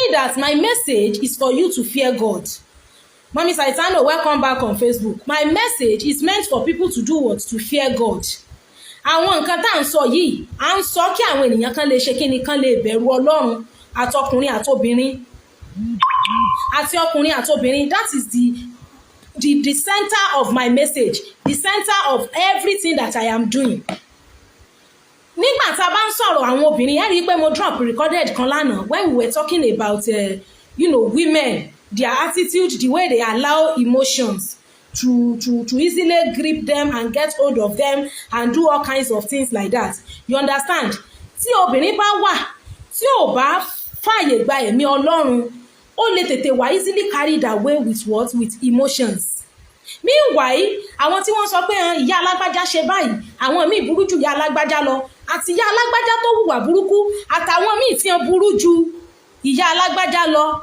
me that my message is for you to fear God. Mommy Saitano, welcome back on Facebook. My message is meant for people to do what? To fear God. Àwọn nǹkan tá à ń sọ yìí, à ń sọ kí àwọn ènìyàn kan lè ṣe kí ni, kan lè bẹ̀rù Ọlọ́run, àtọkùnrin àtobìnrin. Àti ọkùnrin àtobìnrin, that is the center of my message, the center of everything that I am doing. Nígbà tá a bá ń sọ̀rọ̀ àwọn obìnrin, ẹ rí i pé mo drop recorded kan lánàá when we were talking about women, their attitude, the way they allow emotions to easily grip them and get hold of them and do all kinds of things like that. You understand? Tí obìnrin bá wà, tí ò bá fààyè gba ẹ̀mí Ọlọ́run, ó lè tètè wá easily carried away with what? With emotions. Meanwhile, àwọn tí wọ́n sọ pé ìyá alágbájá ṣe báyìí, àwọn míì burú jù ìyá alágbájá lọ, àti ìyá alágbájá tó hùwà burúkú, àtàwọn míì tí wọ́n burú jù ìyá alágbájá lọ.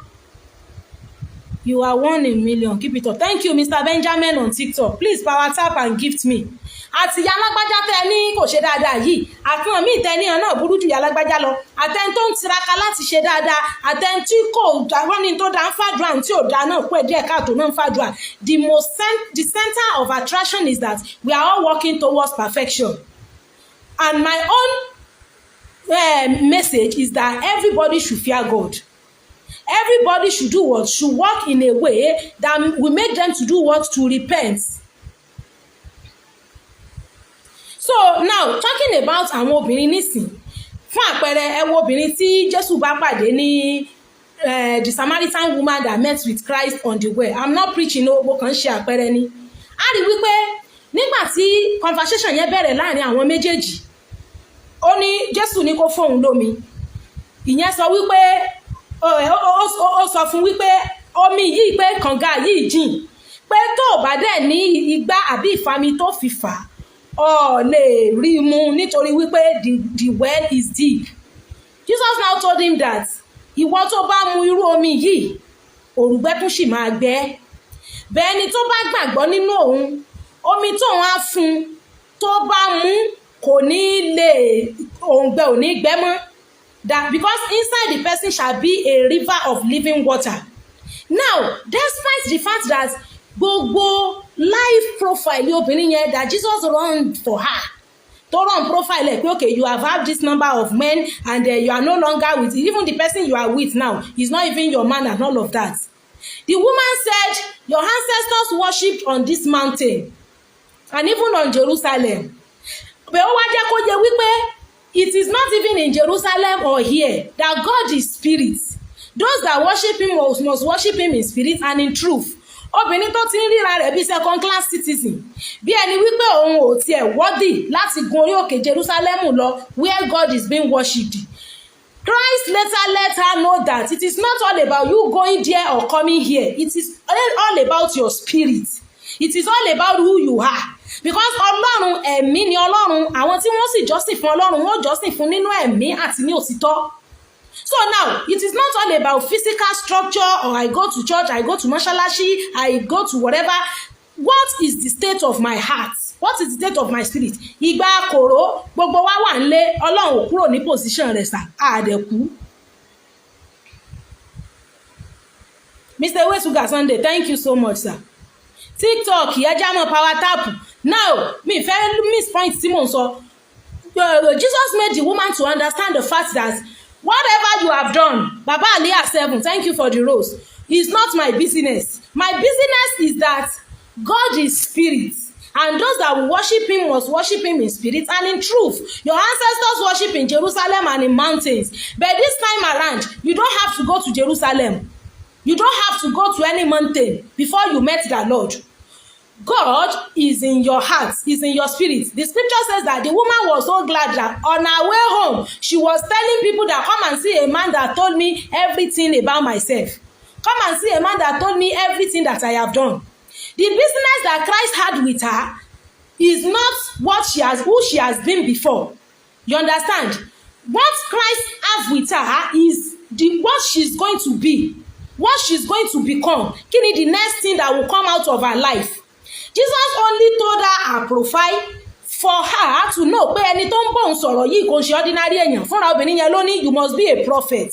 You are 1 in a million. Keep it up. Thank you, Mr. Benjamin on TikTok. Please power tap and gift me. Àti ìyá alágbájá tẹ́ ní kò ṣe dáadáa yìí, àfihàn míì tẹ́ ní náà burú jù ìyá alágbájá lọ, àtẹni tó ń tiraka láti ṣe dáadáa, àtẹni tí kò rọ́ni tó dá ń fàdúrà tí ò dá náà pé díẹ̀ káàtó náà ń fàdúrà. The center of attraction is that we are all working towards perfection. And my own message is that everybody should fear God. Everybody should do what? Should work in a way that will make them to do what? To repent. So now, talking about àwọn obìnrin nísìn, fún àpẹẹrẹ ẹ wo obìnrin tí Jésù bá pàdé ní the Samaritan woman that met with Christ on the way. I'm not preaching, no, mo kàn ṣe àpẹẹrẹ ni. A rí wípé nígbà tí conversation yẹn bẹ̀rẹ̀ láàrin àwọn méjèèjì, ó ní Jésù ní kó fóun lómi. Ìyẹn sọ wípé ó sọ fún wípé omi yìí pé kànga yìí jìn, pé tó bá dẹ̀ ní igbá àbí ìfami tó fi fà ó lè rí mu nítorí wípé the well is deep. Jesus now told him that ìwọ tó bá mu irú omi yìí, òrùngbẹ tún sì máa gbẹ. Bẹ́ẹ̀ ni tó bá gbàgbọ́ nínú òun, omi tóun á fún tó bá mu kò ní lè, òǹgbẹ ò ní gbẹ mọ́. That because inside the person shall be a river of living water. Now, despite the fact that gbogbo life profile obìnrin yẹn that Jesus run for her, to run profile like, okay, you have had this number of men and you are no longer with, even the person you are with now is not even your man and all of that. The woman said, your ancestors worshipped on this mountain and even on Jerusalem. But ó wá jẹ́ kó yé wípé it is not even in Jerusalem or here that God is spirit. Those that worship him must worship him in spirit and in truth. Obìnrin tó ti ń ríra rẹ̀ bí second class citizen, bí ẹni wípé òun ò tiẹ̀ worthy láti gun orí òkè Jerusalem lọ where God is being worshipped. Christ later let her know that it is not all about you going there or coming here. It is all about your spirit. It is all about who you are. Because Ọlọ́run ẹ̀mí ni Ọlọ́run, àwọn tí wọ́n sì jọ́sìn fún Ọlọ́run wọ́n jọ́sìn fún nínú ẹ̀mí àti ní òtítọ́. So now, it is not all about physical structure or I go to church, I go to mọ́ṣáláṣí, I go to whatever. What is the state of my heart? What is the state of my spirit? Ìgbà kòró gbogbo wa wà nílé, Ọlọ́run ò kúrò ní position rẹ̀ sà, àdẹ̀kú. Mr. Wesuga Sunday, thank you so much, sir. TikTok, ẹja mọ power tap. Now, me fẹ́ miss point tí mò ń sọ. Jesus made the woman to understand the fact that whatever you have done, Baba Aliyah 7, thank you for the rose, is not my business. My business is that God is spirit, and those that will worship him must worship him in spirit and in truth. Your ancestors worship in Jerusalem and in mountains, but this time around, you don't have to go to Jerusalem. You don't have to go to any mountain before you met the Lord. God is in your heart, is in your spirit. The scripture says that the woman was so glad that on her way home, she was telling people that come and see a man that told me everything about myself. Come and see a man that told me everything that I have done. The business that Christ had with her is not who she has been before. You understand? What Christ has with her is what she's going to be, what she's going to become. Kí ni the next thing that will come out of her life? Jesus only told her her profile for her to know pé ẹni tó ń bọ̀ ń sọ̀rọ̀ yìí kò ṣe ordinary èèyàn. Fúnra obìnrin yẹn ló ní you must be a prophet.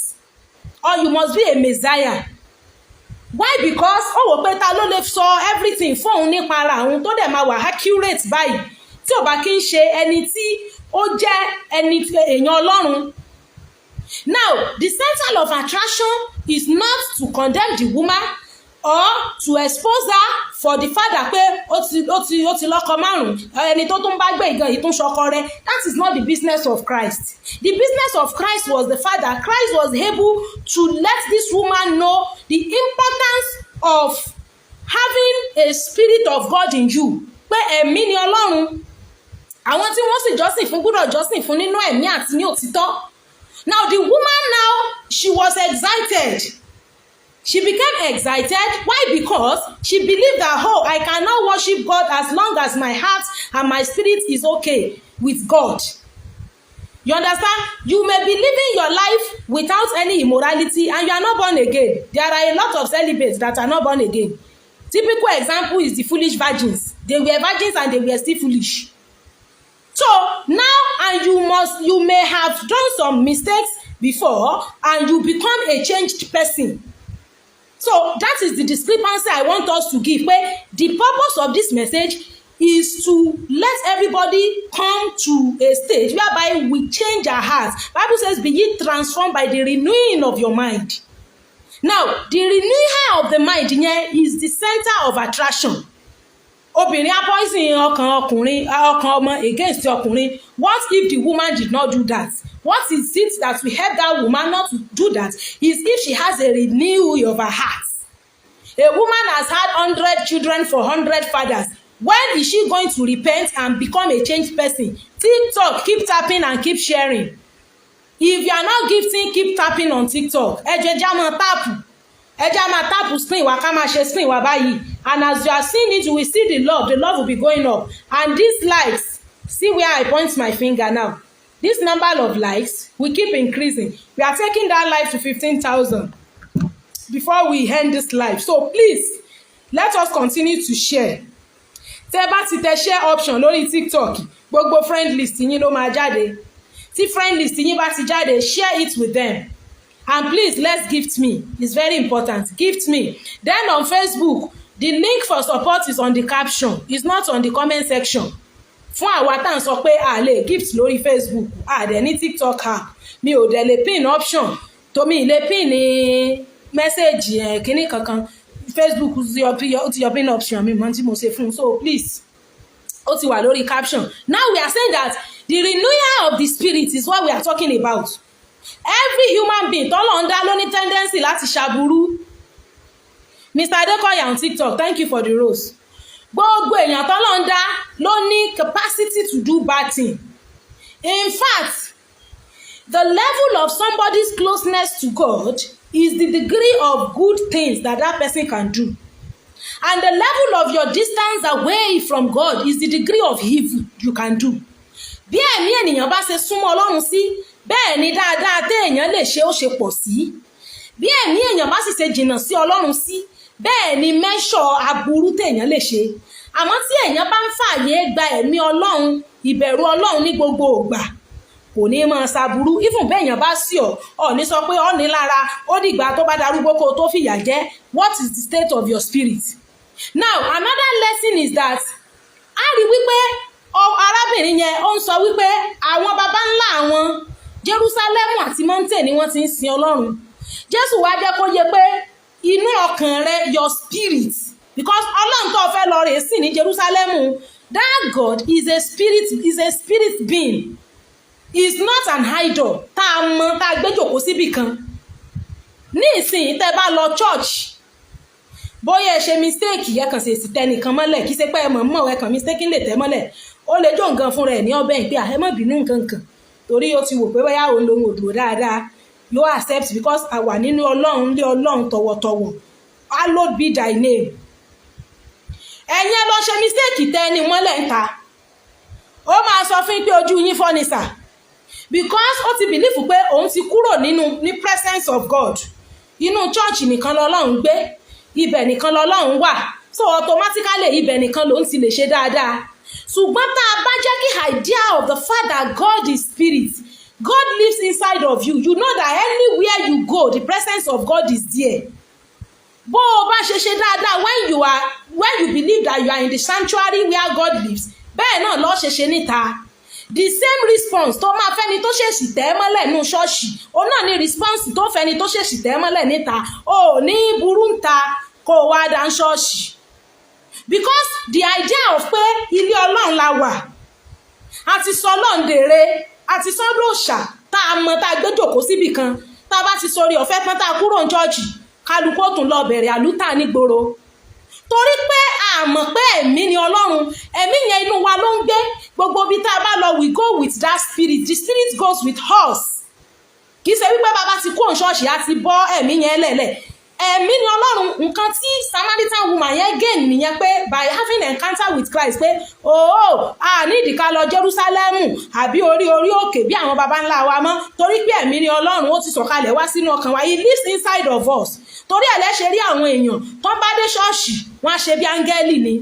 or you must be a Messiah. Why? Because ó wò pé ta ló lè sọ everything fóun nípa ara òun tó dẹ̀ máa wà accurate báyìí tí ò bá kí ń ṣe ẹni tí ó jẹ́ ẹni èèyàn Ọlọ́run. Now, the center of attraction is not to condemn the woman or to expose her for the fact that pé ó ti lọ́kọ márùn-ún ẹni tó tún bá gbé ìgan yìí tún ṣọkọ rẹ̀. That is not the business of Christ. The business of Christ was the fact that Christ was able to let this woman know the importance of having a spirit of God in you. Pé ẹ̀mí ni Ọlọ́run. Àwọn tí wọ́n sì jọ́sìn fún gbọ́dọ̀ jọ́sìn fún nínú ẹ̀mí àti ní òtítọ́. Now the woman she was excited. She became excited. Why? Because she believed that, oh, I cannot worship God as long as my heart and my spirit is okay with God. You understand? You may be living your life without any immorality and you are not born again. There are a lot of celibates that are not born again. Typical example is the foolish virgins. They were virgins and they were still foolish. So now, and you may have done some mistakes before and you become a changed person. So that is the discrepancy I want us to give. Where the purpose of this message is to let everybody come to a stage whereby we change our hearts. Bible says, be ye transformed by the renewing of your mind. Now, the renewing of the mind is the center of attraction. Obìnrin á poison ọkàn ọkùnrin ọkàn ọmọ against ọkùnrin. What if the woman did not do that? What is it that will help that woman not to do that? Is if she has a renewal of her heart. A woman has had 100 children for 100 fathers. When is she going to repent and become a changed person? TikTok, keep tapping and keep sharing. If you are not gifting, keep tapping on TikTok. Ẹ jẹ́ já máa tap. Ẹ jẹ́ máa tap screen wa ká máa share screen wa báyìí. And as you are seeing it, you will see the love. The love will be going up. And these likes, see where I point my finger now. This number of likes will keep increasing. We are taking that live to 15,000 before we end this live. So please, let us continue to share. Tẹ́ bá ti tẹ share option lórí TikTok, gbogbo friend list yín ló máa jáde. Tí friend list yín bá ti jáde, share it with them. And please, let's gift me. It's very important. Gift me. Then on Facebook, the link for support is on the caption. It's not on the comment section. Fún àwa tá ń sọ pé a lè gift lórí Facebook, a dẹ̀ ní TikTok app. Mi ò dẹ̀ lè pin option. To mi lè pin ní message kíní kankan. Facebook ti your pin option mi mọ̀ tí mo ṣe fún. So please, ó ti wà lórí caption. Now we are saying that the renewal of the spirit is what we are talking about. Every human being tọ́lọ̀ ń dá ló ní tendency láti ṣàbúrú. Mr. Adekoya on TikTok, thank you for the rose. Gbogbo èèyàn tọ́lọ̀ ń dá ló ní capacity to do bad thing. In fact, the level of somebody's closeness to God is the degree of good things that person can do. And the level of your distance away from God is the degree of evil you can do. Bí ẹ̀mí ènìyàn bá ṣe súnmọ́ Ọlọ́run sí, bẹ́ẹ̀ ni dáadáa téèyàn lè ṣe ó ṣe pọ̀ sí. Bí ẹ̀mí èèyàn bá sì ṣe jìnnà sí Ọlọ́run sí, bẹ́ẹ̀ ni mẹ́ṣọ̀ aburú téèyàn lè ṣe. Àmọ́ tí èèyàn bá ń fààyè gba ẹ̀mí Ọlọ́run, ìbẹ̀rù Ọlọ́run ní gbogbo ìgbà, kò ní máa ṣàbúrú. Even béèyàn bá sí ọ ní sọ pé ọ ní lára, ó dìgbà tó bá darúgbó kó tó fìyà jẹ. What is the state of your spirit? Now, another lesson is that a rí wípé arábìnrin yẹn ó ń sọ wípé àwọn baba ńlá àwọn Jerusalem àti mountain ni wọ́n ti ń sin Ọlọ́run. Jésù wá jẹ́ kó yé pé inú ọkàn rẹ, your spirit, because Ọlọ́run tó fẹ́ lọ rè sí ní Jerusalem, that God is a spirit being. Is not an idol tá a mọ tá a gbé jòkó síbì kan. Ní ìsìn tẹ́ bá lọ church, bóyá ẹ ṣe mistake ẹ kàn ṣe sì tẹ nìkan mọ́lẹ̀, kì í ṣe pé ẹ mọ̀ ẹ kàn mistake lè tẹ́ mọ́lẹ̀. Ó lè jó nǹkan fún rẹ̀ ní ọbẹ̀ ìpè ẹ má bínú nǹkan kan torí ó ti wò pé bóyá òun lòun ò dúró dáadáa. You accept because a wà nínú Ọlọ́run lé Ọlọ́run tọ̀wọ̀tọ̀wọ̀. Hallowed be thy name. Ẹ̀yin lọ ṣe mistake tẹ́ ni mọ́lẹ̀ ń ta. Ó máa sọ fún pé ojú yín fọ́ ni sà. Because ó ti believe pé òun ti kúrò ní presence of God. Inú church nìkan lọ́lọ́run gbé, ibẹ̀ nìkan lọ́lọ́run wà. So automatically ibẹ̀ nìkan lòun ti lè ṣe dáadáa. Ṣùgbọ́n tá a bá jẹ́ kí idea of the fact that God is spirit God lives inside of you. You know that anywhere you go, the presence of God is there. Bó o bá ṣe dáadáa when you believe that you are in the sanctuary where God lives, bẹ́ẹ̀ náà lọ ṣe níta. The same response tó máa fẹ́ni tó ṣèṣì tẹ́ mọ́lẹ̀ nínú ṣọ́ọ̀ṣì, òun náà ní response tó fẹ́ni tó ṣèṣì tẹ́ mọ́lẹ̀ níta. O ní burú níta kó o wá dá ṣọ́ọ̀ṣì. Because the idea of pé ilé Ọlọ́run la wà, àti sọ Ọlọ́run dèrè, àti sọ́dọ̀ òòṣà tá a mọ tá a gbé jòkó síbì kan, tá a bá ti sọrí ọ̀fẹ́ tán tá a kúrò ní ṣọ́ọ̀ṣì, kálukú ó tún lọ bẹ̀rẹ̀ àlùtà nígboro. Torí pé a mọ̀ pé ẹ̀mí ni Ọlọ́run, ẹ̀mí yẹn inú wa ló ń gbé. Gbogbo bí tá a bá lọ, we go with that spirit. The spirit goes with us. Kì í ṣe wípé bàbá ti kúrò ní ṣọ́ọ̀ṣì á ti bọ́ ẹ̀mí yẹn lẹ̀lẹ̀. Ẹ̀mí ni Ọlọ́run. Nǹkan tí Samaritan woman yẹn gain nìyẹn pé by having encounter with Christ pé a ní ìdíkà lọ Jerusalem àbí orí òkè bí àwọn baba ńlá wa mọ́, torí pé ẹ̀mí ni Ọlọ́run ó ti sọ̀kalẹ̀ wá sínú ọkàn wa. He lives inside of us. Torí ẹ̀ lẹ́ ṣe rí àwọn èèyàn tán bá dé ṣọ́ọ̀ṣì wọ́n á ṣe bí áńgẹ́lì ni,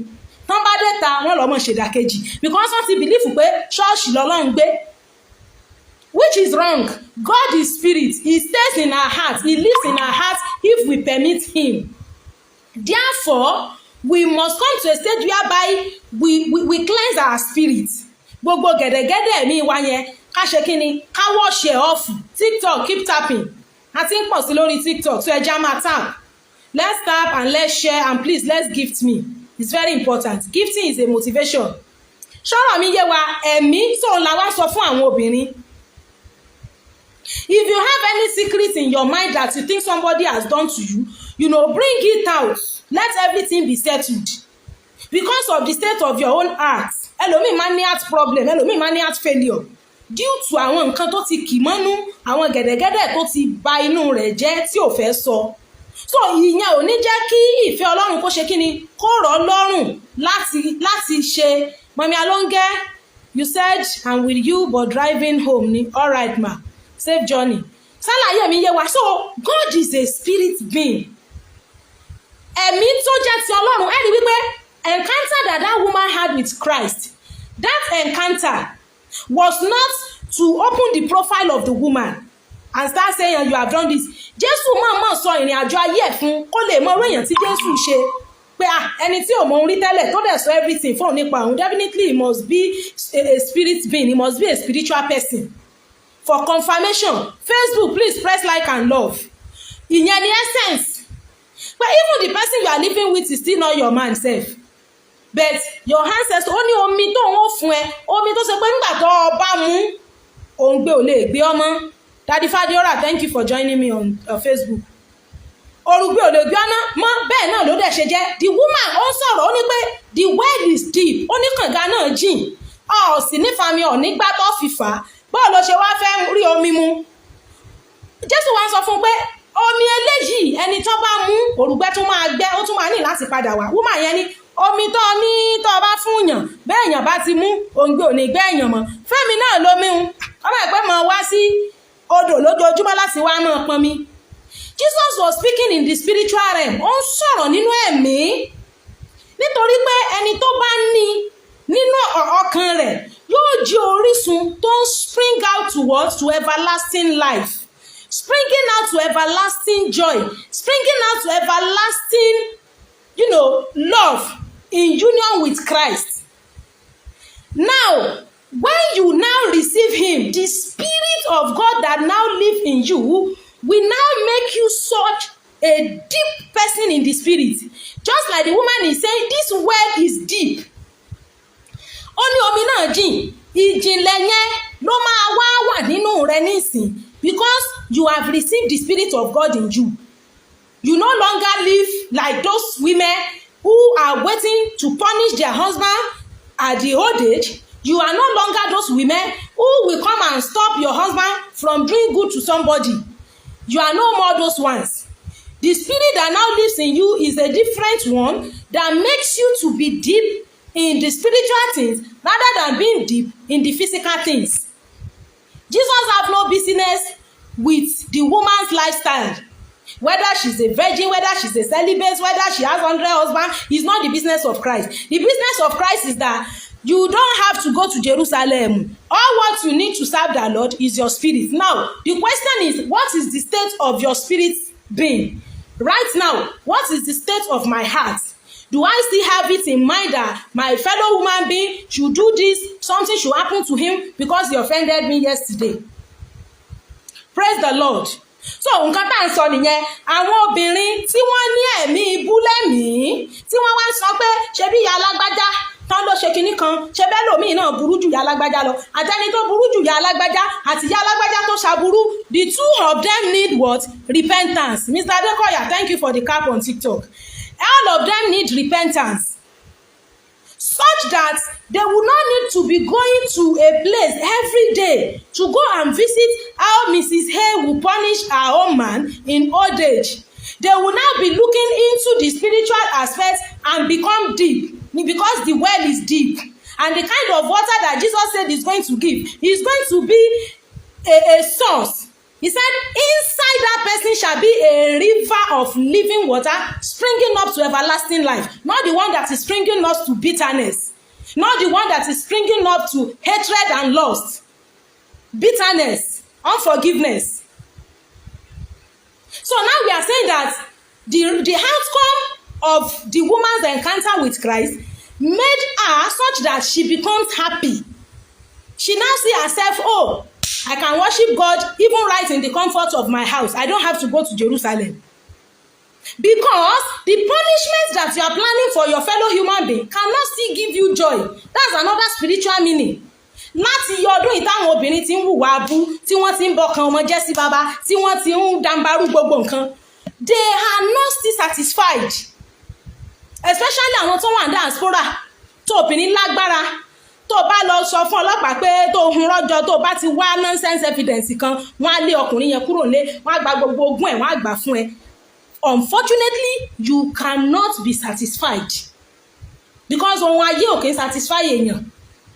tán bá dé ta wọ́n lọ́mọ ṣèdàkejì, because wọ́n ti believe pé ṣọ́ọ̀ṣì lọ́lọ́run gbé, which is wrong. God is spirit. He stays in our hearts. He lives in our hearts if we permit him. Therefore, we must come to a stage whereby we cleanse our spirit. Gbogbo gẹ̀dẹ̀gẹ̀dẹ̀ mi wa yẹn ká ṣe kí ni, ká wash it off. TikTok, keep tapping. I think pọ̀ sí lórí TikTok, so ẹja máa tap. Let's tap and let's share, and please let's gift me. It's very important. Gifting is a motivation. Ṣọ́rọ̀ mi yé wa, ẹ̀mí sọ̀rọ̀ la wá sọ fún àwọn obìnrin. If you have any secret in your mind that you think somebody has done to you, bring it out. Let everything be settled. Because of the state of your own heart. Ẹlòmíì máa ní heart problem, ẹlòmíì máa ní heart failure. Due to àwọn nǹkan tó ti kì mọ́nú, àwọn gẹ̀dẹ̀gẹ̀dẹ̀ tó ti ba inú rẹ̀ jẹ́ tí ò fẹ́ sọ. So ìyẹn ò ní jẹ́ kí ìfẹ́ Ọlọ́run kó ṣe kí ni, kó rọ̀ lọ́rùn láti ṣe. Mami Alonge, you said I'm with you but driving home ni. All right ma, safe journey. Ṣàlàyé mi yé wa. So God is a spirit being. Ẹ̀mí tó jẹ́ ti Ọlọ́run. Ẹ rí wípé encounter that woman had with Christ, that encounter was not to open the profile of the woman and start saying you have done this. Jésù máa sọ ìrìn àjò ayé ẹ̀ fún kó lè mọ èèyàn tí Jésù ṣe, pé ẹni tí ò mọ orí tẹ́lẹ̀ tó dẹ̀ sọ everything fún òun nípa òun. Definitely he must be a spirit being. He must be a spiritual person. For confirmation, Facebook, please press like and love. Ìyẹn ni essence. But even the person you are living with is still not your man sef. But your ancestor ó ní omi tó ń fún ẹ, omi tó ṣe pé nígbà tó o bá mú òun gbé ò lè gbé ọmọ. Daddy Fadiora, thank you for joining me on Facebook. Orugbe ò lè gbé ọmọ mọ́, bẹ́ẹ̀ náà ló dẹ̀ ṣe jẹ́. The woman ó sọ̀rọ̀ ó ní pé the well is deep, ó ní kànga náà jìn, ọ̀ sì nífa mi ọ̀ nígbà tó fìfà, bọ́ọ̀ ló ṣe wá fẹ́ rí omi mu. Jésù wá sọ fún pé omi eléyìí ẹni tó bá mú òrùgbẹ́ tó máa gbẹ́, ó tún máa ní láti padà wá. Woman yẹn ní omi tó ní tó bá fún yàn, bẹ́ẹ̀ yàn bá ti mú òǹgbẹ ò ní gbẹ́ èèyàn mọ́. Fẹ́mi náà lómi un, ọmọ ẹ̀pẹ́ mọ̀ wá sí odò lójoojúmọ́ láti wá mọ́ pọn mi. Jesus was speaking in the spiritual realm. Ó ń sọ̀rọ̀ nínú ẹ̀mí. Nítorí pé ẹni tó bá ní nínú ọkàn rẹ̀ yóò jí orísun tó ń spring out to everlasting life, springing out to everlasting joy, springing out to everlasting, love in union with Christ. Now, when you now receive him, the Spirit of God that now lives in you will now make you such a deep person in the Spirit. Just like the woman is saying, this well is deep. Ó ní omi náà jìn, ìjìnlẹ̀ yẹn ló máa wà nínú rẹ nísìn, because you have received the Spirit of God in you. You no longer live like those women who are waiting to punish their husband at the old age. You are no longer those women who will come and stop your husband from doing good to somebody. You are no more those ones. The spirit that now lives in you is a different one that makes you to be deep in the spiritual things rather than being deep in the physical things. Jesus have no business with the woman's lifestyle. Whether she's a virgin, whether she's a celibate, whether she has 100 husbands, is not the business of Christ. The business of Christ is that You don't have to go to Jerusalem. All what you need to serve the Lord is your spirit. Now, the question is, what is the state of your spirit being? Right now, what is the state of my heart? Do I still have it in mind that my fellow human being should do this, something should happen to him because he offended me yesterday? Praise the Lord. So nǹkan tá à ń sọ nìyẹn, àwọn obìnrin tí wọ́n ní ẹ̀mí ibú lẹ́mìí tí wọ́n wá ń sọ pé ṣebí ìyá alágbájá tán ló ṣe kinní kan, ṣe bẹ́ẹ̀ lòmíì náà burú jù ìyá alágbájá lọ, àtẹni tó burú jù ìyá alágbájá àti ìyá alágbájá tó ṣàbúrú, the two of them need what? Repentance. Mr. Adekoya, thank you for the cap on TikTok. All of them need repentance, such that they will not need to be going to a place every day to go and visit how Mrs. Hay will punish her own man in old age. They will now be looking into the spiritual aspects and become deep, because the well is deep. And the kind of water that Jesus said is going to give is going to be a source. He said, inside that person shall be a river of living water springing up to everlasting life. Not the one that is springing up to bitterness. Not the one that is springing up to hatred and lust. Bitterness, unforgiveness. So now we are saying that the outcome of the woman's encounter with Christ made her such that she becomes happy. She now see herself, oh, I can worship God even right in the comfort of my house. I don't have to go to Jerusalem. Because the punishment that you are planning for your fellow human being cannot still give you joy. That's another spiritual meaning. Láti ọdún ìtàwọn obìnrin tí ń hùwà abú, tí wọ́n ti ń bọkàn ọmọ jẹ́ sí bàbá, tí wọ́n ti ń dàǹbarú gbogbo nǹkan, they are not still satisfied. Especially àwọn tó wà ní diaspora, tó obìnrin lágbára, tó bá lọ sọ fún ọlọ́pàá pé tó hun rọ́jọ́ tó bá ti wá nonsense evidence kan, wọ́n á lé ọkùnrin yẹn kúrò nílé, wọ́n á gba gbogbo ogún ẹ̀, wọ́n á gbà fún ẹ. Unfortunately, you cannot be satisfied, because ohun ayé ò kì í satisfy èèyàn.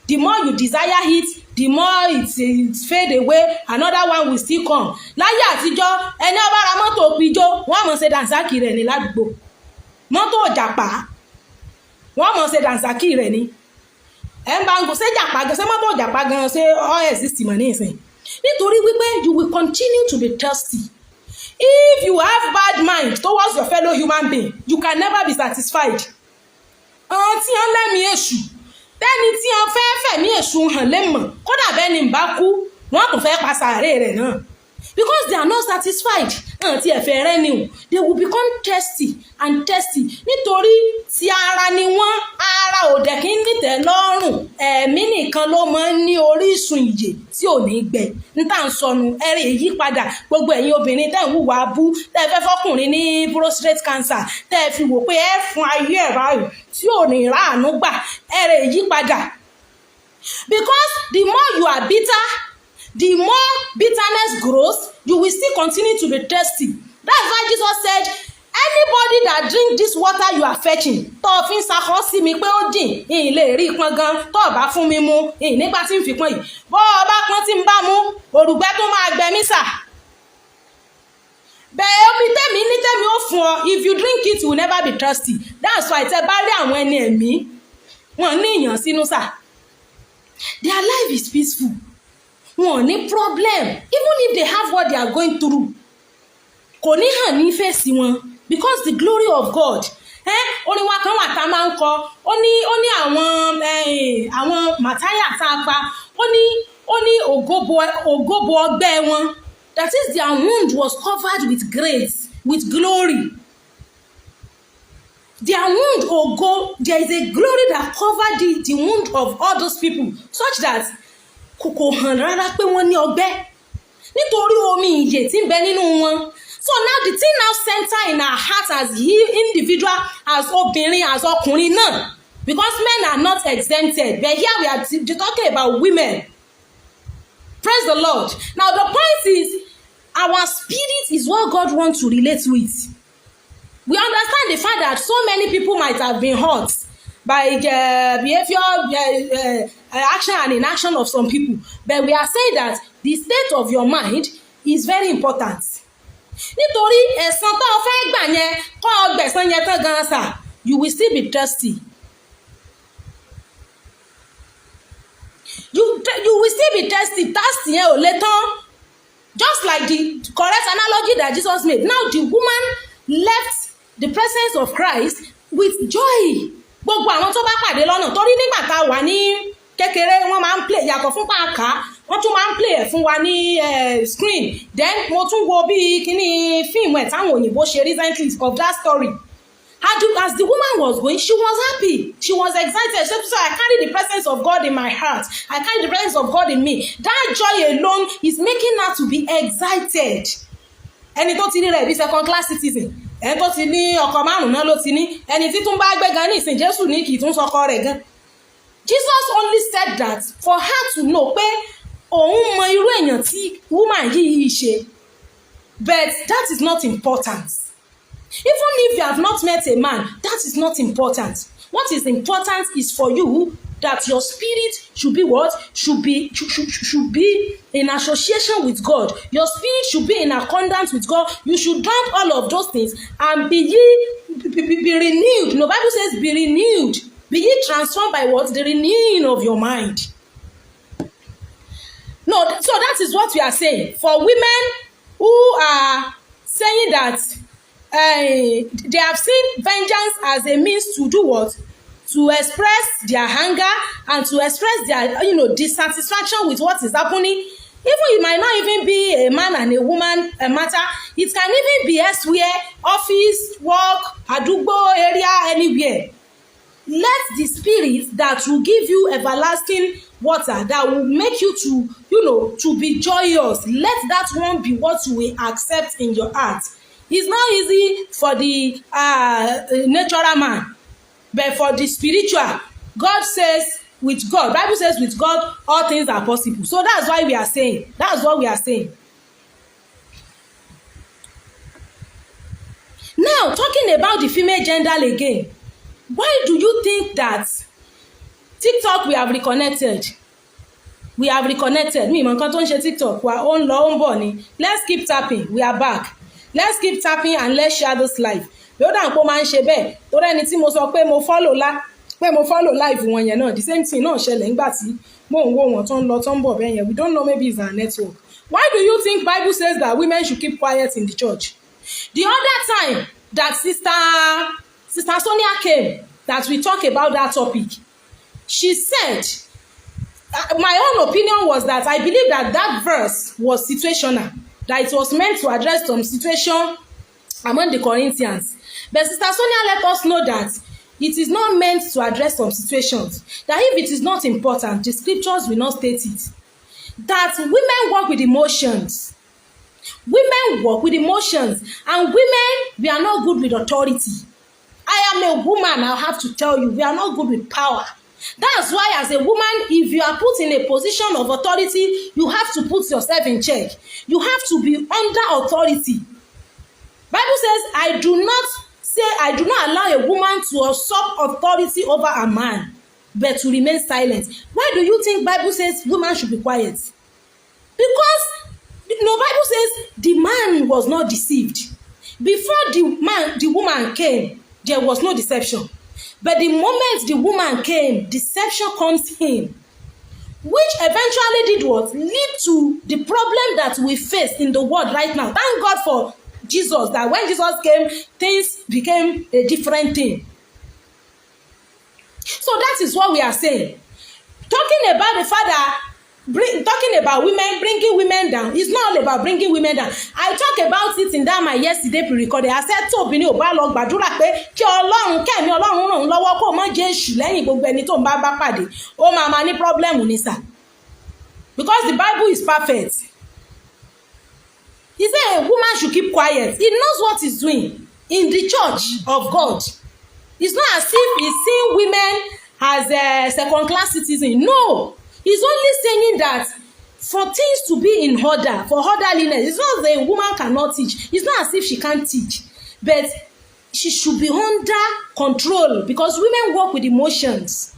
The more you desire it, the more it fade away, another one will still come. Láyé àtijọ́, ẹni ó bá ra mọ́tò pijó, wọ́n mọ̀ ṣe dànsákì rẹ̀ ní ládùúgbò. Mọ́tò jàpá, wọ́n mọ̀ ṣe dànsákì rẹ̀ ní. Ẹ ń bá ń gbọ́ ṣé jàpá gan, ṣé mọ́tò jàpá gan, ṣé all exist mọ̀ ní ìsìn. Nítorí wípé you will continue to be thirsty. If you have bad mind towards your fellow human being, you can never be satisfied. Tí wọ́n lẹ́mìí èṣù, bẹ́ẹ̀ni tí wọ́n fẹ́ fẹ̀mí èṣù hàn lẹ́mọ̀, kódà bẹ́ẹ̀ni ń bá kú, wọ́n kò fẹ́ pa sàárè rẹ̀ náà. Because they are not satisfied. Tí ẹ̀fẹ̀ rẹ̀ ni o, they will become thirsty and thirsty. Nítorí ti ara ni wọ́n, ara ò dẹ̀ kí ń nìtẹ̀ lọ́rùn, ẹ̀mí nìkan ló máa ń ní orísun ìyè tí ò ní gbẹ. Níta ń sọnù ẹ̀rẹ̀ ìyípadà gbogbo ẹ̀yin obìnrin tẹ́ ń hùwà abú, tẹ́ fẹ́ fọ́kùnrin ní prostate cancer, tẹ́ fi wò pé ẹ fún ayé ẹ̀ báyìí tí ò ní ráàánú gbà, ẹ̀rẹ̀ ìyípadà. Because the more you are bitter, the more bitterness grows, you will still continue to be thirsty. That's why Jesus said, anybody that drink this water you are fetching, tó fi ń sakọ́ sí mi pé ó jìn, ìyìn lè rí pọn gan, tó bá fún mi mu, ìyìn nígbà tí ń fi pọn yìí, bó bá pọn tí ń bá mu, òrùgbẹ́ tó máa gbẹ mí sà. Bẹ́ẹ̀ omi tẹ́mi ní tẹ́mi ó fún ọ, if you drink it you will never be thirsty. That's why tẹ́ bá rí àwọn ẹni ẹ̀mí, wọ́n ní ìyàn sínú sà. Their life is peaceful. Wọ́n ní problem, even if they have what they are going through, kò ní hàn ní fèsì wọn, because the glory of God. Orin wa kan wà tá máa ń kọ, ó ní àwọn màtáyà tá a pa, ó ní ògóbo ọgbẹ́ wọn, that is their wound was covered with grace, with glory. Their wound ògo, there is a glory that covered the wound of all those people, such that kò hàn rárá pé wọ́n ní ọgbẹ́, nítorí omi ìyè tí ń bẹ nínú wọn. So now the thing now center in our heart as individual, as obìnrin, as ọkùnrin náà, because men are not exempted, but here we are talking about women. Praise the Lord. Now the point is, our spirit is what God wants to relate with. We understand the fact that so many people might have been hurt by the behavior, action and inaction of some people, but we are saying that the state of your mind is very important. Nítorí ẹ̀san tó fẹ́ gbà yẹn, kọ́ ọgbẹ̀san yẹn tán gan sà, you will still be thirsty. You will still be tested. Test yẹn ò lè tán. Just like the correct analogy that Jesus made. Now the woman left the presence of Christ with joy. Gbogbo àwọn tó bá pàdé lọ́nà torí nígbà tá a wà ní kékeré wọ́n máa ń play yàtọ̀ fún pàǹkà wọ́n tún máa ń play ẹ̀ fún wa ní screen. Then mo tún wo bí kíní fíìmù ẹ̀ táwọn òyìnbó ṣe recently of that story. As the woman was going, she was happy. She was excited. She said, I carry the presence of God in my heart. I carry the presence of God in me. That joy alone is making her to be excited. Ẹni tó ti ní rẹ̀ bí second class citizen. Ẹni tó ti ní ọkọ márùn-ún náà ló ti ní. Ẹni tí tún bá gbé gan ní ìsìn Jésù ní kì í tún sọkọ rẹ̀ gan. Jesus only said that for her to know pé òun mọ irú èèyàn tí woman yìí ṣe. But that is not important. Even if you have not met a man, that is not important. What is important is for you that your spirit should be what? Should be in association with God. Your spirit should be in accordance with God. You should dump all of those things and be renewed. The Bible says be renewed. Be ye transformed by what? The renewing of your mind. No, so that is what we are saying. For women who are saying that they have seen vengeance as a means to do what? To express their anger and to express their dissatisfaction with what is happening. Even it might not even be a man and a woman matter. It can even be elsewhere, office, work, adugbo area, anywhere. Let the spirit that will give you everlasting water, that will make you to be joyous, let that one be what you will accept in your heart. It's not easy for the natural man, but for the spiritual, God says with God, Bible says with God, all things are possible. So that's why we are saying. That's what we are saying. Now, talking about the female gender again, why do you think that TikTok we have reconnected? We have reconnected. Me, man, can't ṣe TikTok. We are on long body. Let's keep tapping. We are back. Let's keep tapping and let's share this live. Lọ́dà nǹkan máa ń ṣe bẹ́ẹ̀ torí ẹni tí mo sọ pé mo follow live wọn yẹn náà the same thing náà ṣẹlẹ̀ nígbà tí mò ń wò wọ́n tó ń lọ tó ń bọ̀ bẹ́ẹ̀ yẹn. We don't know, maybe it's our network. Why do you think Bible says that women should keep quiet in the church? The other time that Sister Sonia came, that we talk about that topic, she said, my own opinion was that I believe that verse was situational, that it was meant to address some situation among the Corinthians. But Sister Sonia let us know that it is not meant to address some situations, that if it is not important, the scriptures will not state it. That women work with emotions. Women work with emotions, and women, we are not good with authority. I am a woman, I have to tell you, we are not good with power. That's why as a woman, if you are put in a position of authority, you have to put yourself in check. You have to be under authority. Bible says, I do not allow a woman to usurp authority over a man, but to remain silent. Why do you think Bible says women should be quiet? Because Bible says the man was not deceived. Before the woman came, there was no deception. But the moment the woman came, deception comes in, which eventually did what? Lead to the problem that we face in the world right now. Thank God for Jesus, that when Jesus came, things became a different thing. So that is what we are saying. Talking about the father, talking about women, bringing women down, it's not all about bringing women down. I talked about it in that my yesterday pre-recorded. I said tó obìnrin ò bá lọ gbàdúrà pé kí Ọlọ́run kẹ́mi Ọlọ́run ràn lọ́wọ́ kó má jẹ́ èṣù lẹ́yìn gbogbo ẹni tó ń bá pàdé, ó máa ní problem ní sà. Because the Bible is perfect. He said a woman should keep quiet. He knows what he's doing in the church of God. It's not as if he's seeing women as a second-class citizen. No. He's only saying that for things to be in order, for orderliness, it's not that a woman cannot teach. It's not as if she can't teach. But she should be under control because women work with emotions.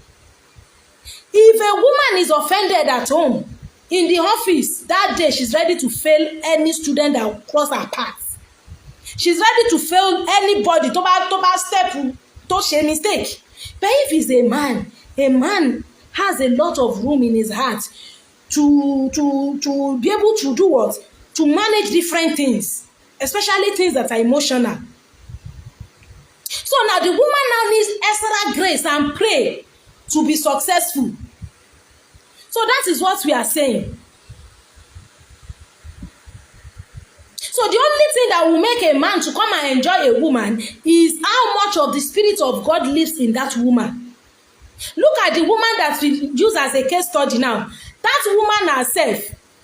If a woman is offended at home, in the office, that day she's ready to fail any student that cross her path. She's ready to fail anybody to step to share mistake. But if he's a man has a lot of room in his heart to be able to do what? To manage different things, especially things that are emotional. So now the woman now needs extra grace and pray to be successful. So that is what we are saying. So the only thing that will make a man to come and enjoy a woman is how much of the Spirit of God lives in that woman. Look at the woman that we use as a case study now. That woman herself,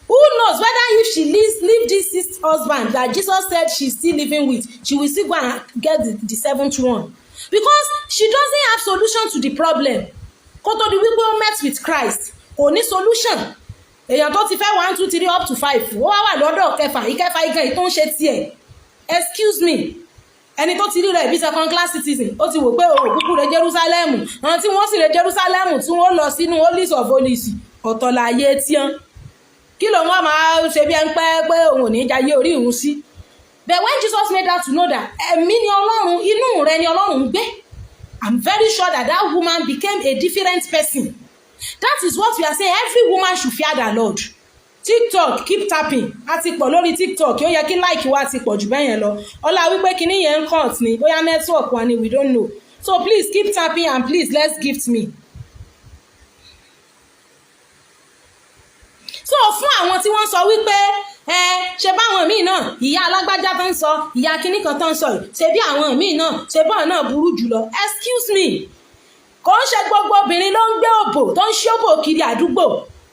who knows whether if she leave this husband that Jesus said she's still living with, she will still go and get the seventh one. Because she doesn't have solution to the problem. Kó tó di wípé ó met with Christ, kò ní solution. Èèyàn tó ti fẹ́ 1 2 3 up to 5 ó wá wà lọ́dọ̀ ìkẹfà igẹ̀ tó ń ṣe tiẹ̀. Excuse me, ẹni tó ti rí rẹ̀ bí second class citizen ó ti wò pé òun kúkú rẹ̀ Jerusalem, àwọn tí wọ́n sì rẹ̀ Jerusalem tí wọ́n lọ sínú holies of holies ọ̀tọ̀ láyé tíán. Kí ló wọ́n máa ṣe bí ẹni pé òun ò ní jayé orí ìhun sí. But when Jesus made her to know that ẹ̀mí ni Ọlọ́run, inú rẹ̀ ni Ọlọ́run ń gbé, I'm very sure that that woman became a different person. That is what we are saying. Every woman should fear the Lord. TikTok, keep tapping. A ti pọ̀ lórí TikTok, ó yẹ kí like wa ti pọ̀ jù bẹ́ẹ̀ yẹn lọ. Ọlá wípé kíní yẹn ń count ni, bóyá network wa ni, we don't know. So please keep tapping and please let's gift me. So fún àwọn tí wọ́n sọ wípé ṣe báwọn míì náà ìyá alágbájá tó ń sọ, ìyá kíní kan tó ń sọ yìí, ṣe bí àwọn míì náà, ṣe bọ́ọ̀ náà burú jùlọ. Excuse me. Kò ń ṣe gbogbo obìnrin ló ń gbé òbò tó ń ṣóbò kiri àdúgbò.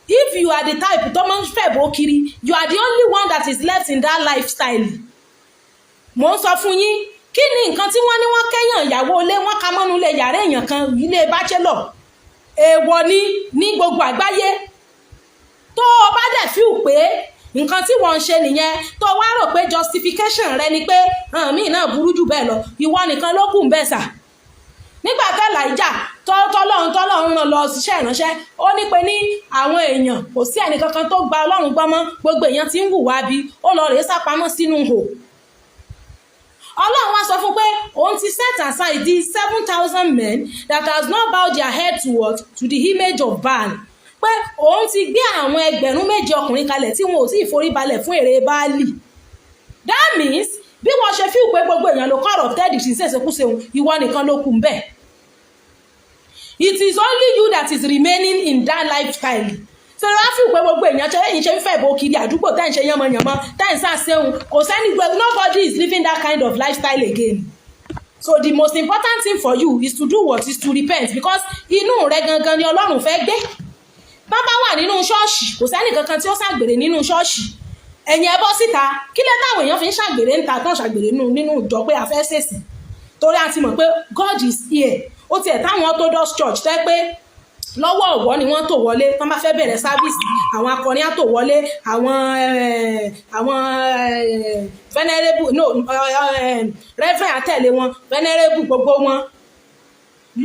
If you are the type tó máa ń fẹ̀bò kiri, you are the only one that is left in that lifestyle. Mo ń sọ fún yín, kí ni nǹkan tí wọ́n ní wọ́n kẹ́yàn ìyàwó ilé wọn ka mọ́nú ilé yàrá èèyàn kan ilé bachelor. Èèwọ̀ ni ní gbogbo àgbáyé. Tó o bá dẹ̀ feel pé nǹkan tí wọ́n ń ṣe nìyẹn, tó wá rò pé justification rẹ ni pé míì náà burú jù bẹ́ẹ̀ lọ, ìwọ nìkan ló kù ń bẹ̀ sà. Nígbà tẹ́lá ìjà tọ́lọ́run ràn lọ ṣiṣẹ́ ìránṣẹ́, ó ní pé ní àwọn èèyàn kò sí ẹnìkankan tó gba Ọlọ́run gbọ́ mọ́, gbogbo èèyàn ti ń hùwà bí, ó lọ rèé sápamọ́ sínú hò. Ọlọ́run wá sọ fún pé òun ti set aside the 7,000 men that has not bowed their head to what? To the image of Baal. Pé òun ti gbé àwọn ẹgbẹ̀rún méje ọkùnrin kalẹ̀ tí wọn ò tí ì forí balẹ̀ fún ère Báálì. That means bí wọ́n ṣe fi pé gbogbo èèyàn ló corrupted ìṣiṣẹ́ṣekúṣe ìwọ nìkan ló kù ń bẹ̀. It is only you that is remaining in that lifestyle. So wá fi pé gbogbo èèyàn ṣe ń fẹ́ bó kiri àdúgbò tẹ́ ń ṣe yánmọ́yánmọ́ tẹ́ ń sàṣẹ́hun, kò sẹ́ni nobody is living that kind of lifestyle again. So the most important thing for you is to do what? Is to repent, because inú rẹ gangan ni Ọlọ́run fẹ́ gbé. Bàbá wà nínú ṣọ́ọ̀ṣì, kò sẹ́ni kankan tí ó ṣàgbèrè nínú ṣọ́ọ̀ṣì. Ẹ̀yin ẹ bọ́ síta, kí lẹ táwọn èèyàn fi ń ṣàgbèrè ń ta tán ṣàgbèrè nínú ìjọ pé a fẹ́ ṣèṣì. Torí a ti mọ̀ pé God is here. Ó tiẹ̀ táwọn Orthodox church tẹ́ pé lọ́wọ́ ọ̀wọ́ ni wọ́n tò wọlé, tán bá fẹ́ bẹ̀rẹ̀ service, àwọn akọrin á tò wọlé, àwọn venerable reverend àtẹ̀lé wọn, venerable gbogbo wọn